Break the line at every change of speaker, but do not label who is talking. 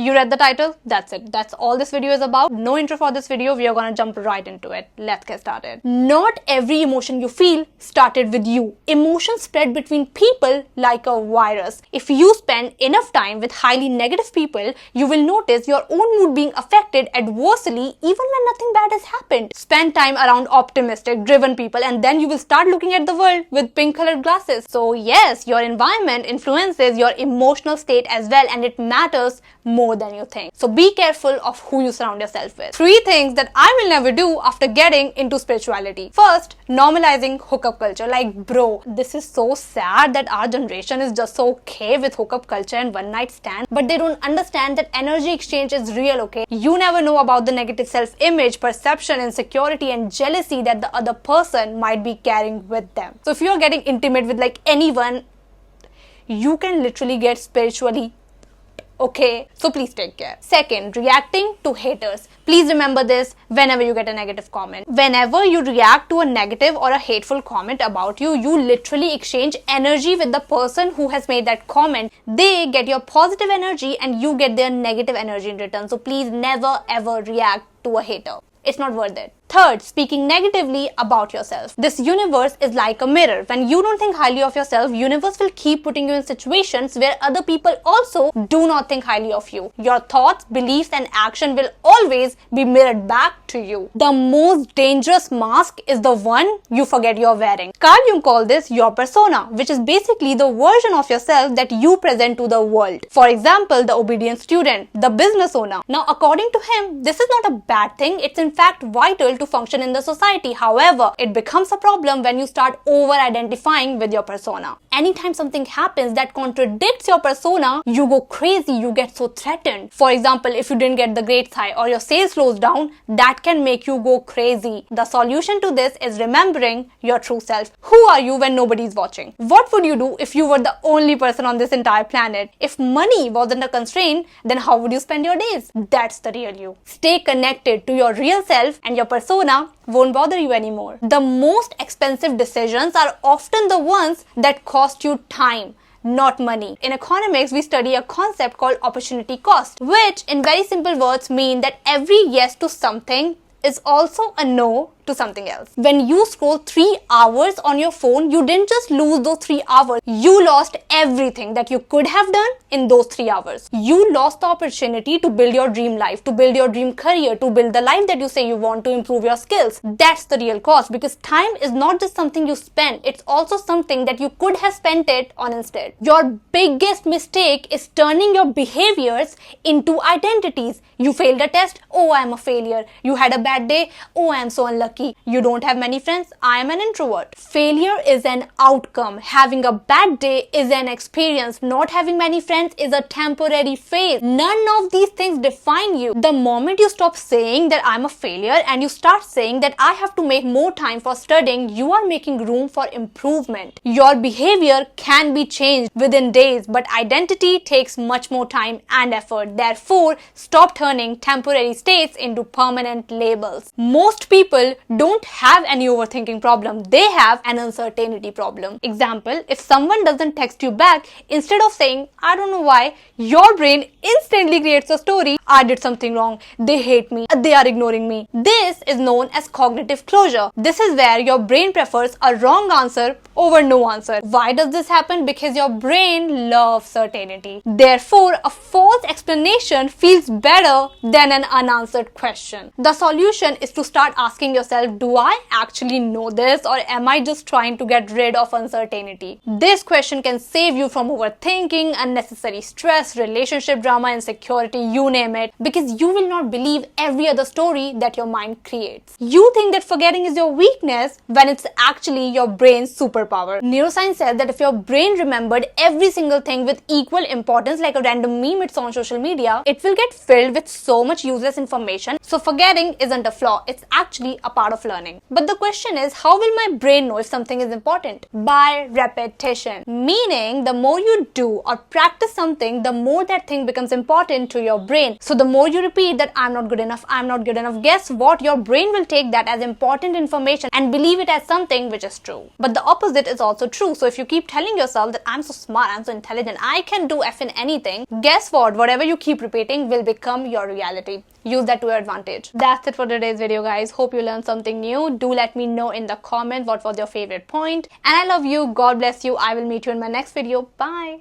You read the title? That's it. That's all this video is about. No intro for this video. We are gonna jump right into it. Let's get started. Not every emotion you feel started with you. Emotions spread between people like a virus. If you spend enough time with highly negative people, you will notice your own mood being affected adversely even when nothing bad has happened. Spend time around optimistic, driven people, and then you will start looking at the world with pink-colored glasses. So yes, your environment influences your emotional state as well, and it matters more than you think. So be careful of who you surround yourself with. 3 things that I will never do after getting into spirituality. First, normalizing hookup culture. Like, bro, this is so sad that our generation is just so okay with hookup culture and one night stand, but they don't understand that energy exchange is real, okay? You never know about the negative self-image, perception, insecurity, and jealousy that the other person might be carrying with them. So if you're getting intimate with like anyone, you can literally get spiritually okay, so please take care. Second, reacting to haters. Please remember this whenever you get a negative comment. Whenever you react to a negative or a hateful comment about you, you literally exchange energy with the person who has made that comment. They get your positive energy and you get their negative energy in return. So please never ever react to a hater. It's not worth it. Third, speaking negatively about yourself. This universe is like a mirror. When you don't think highly of yourself, universe will keep putting you in situations where other people also do not think highly of you. Your thoughts, beliefs, and action will always be mirrored back to you. The most dangerous mask is the one you forget you're wearing. Carl Jung called this your persona, which is basically the version of yourself that you present to the world. For example, the obedient student, the business owner. Now, according to him, this is not a bad thing. It's in fact vital to function in the society. However, it becomes a problem when you start over-identifying with your persona. Anytime something happens that contradicts your persona, you go crazy, you get so threatened. For example, if you didn't get the grades high or your sales slows down, that can make you go crazy. The solution to this is remembering your true self. Who are you when nobody's watching? What would you do if you were the only person on this entire planet? If money wasn't a constraint, then how would you spend your days? That's the real you. Stay connected to your real self and your persona won't bother you anymore. The most expensive decisions are often the ones that cost you time, not money. In economics, we study a concept called opportunity cost, which in very simple words mean that every yes to something is also a no to something else. When you scroll 3 hours on your phone, you didn't just lose those 3 hours. You lost everything that you could have done in those 3 hours. You lost the opportunity to build your dream life, to build your dream career, to build the life that you say you want, to improve your skills. That's the real cost, because time is not just something you spend. It's also something that you could have spent it on instead. Your biggest mistake is turning your behaviors into identities. You failed a test. Oh, I am a failure. You had a bad day. Oh, I am so unlucky. You don't have many friends. I am an introvert. Failure is an outcome. Having a bad day is an experience. Not having many friends is a temporary phase. None of these things define you. The moment you stop saying that I'm a failure and you start saying that I have to make more time for studying, you are making room for improvement. Your behavior can be changed within days, but identity takes much more time and effort. Therefore, stop turning temporary states into permanent labels. Most people don't have any overthinking problem. They have an uncertainty problem. Example, if someone doesn't text you back, instead of saying, I don't know why, your brain instantly creates a story. I did something wrong. They hate me. They are ignoring me. This is known as cognitive closure. This is where your brain prefers a wrong answer over no answer. Why does this happen? Because your brain loves certainty. Therefore, a false explanation feels better than an unanswered question. The solution is to start asking yourself, do I actually know this, or am I just trying to get rid of uncertainty? This question can save you from overthinking, unnecessary stress, relationship drama, insecurity, you name it, because you will not believe every other story that your mind creates. You think that forgetting is your weakness when it's actually your brain's superpower. Neuroscience says that if your brain remembered every single thing with equal importance, like a random meme it's on social media, it will get filled with so much useless information. So forgetting isn't a flaw, it's actually a part of learning. But the question is, how will my brain know if something is important? By repetition. Meaning, the more you do or practice something, the more that thing becomes important to your brain. So the more you repeat that I'm not good enough, I'm not good enough, guess what? Your brain will take that as important information and believe it as something which is true. But the opposite is also true. So if you keep telling yourself that I'm so smart, I'm so intelligent, I can do effing anything, guess what? Whatever you keep repeating will become your reality. Use that to your advantage. That's it for today's video, guys. Hope you learned something new. Do let me know in the comment what was your favorite point. And I love you. God bless you. I will meet you in my next video. Bye.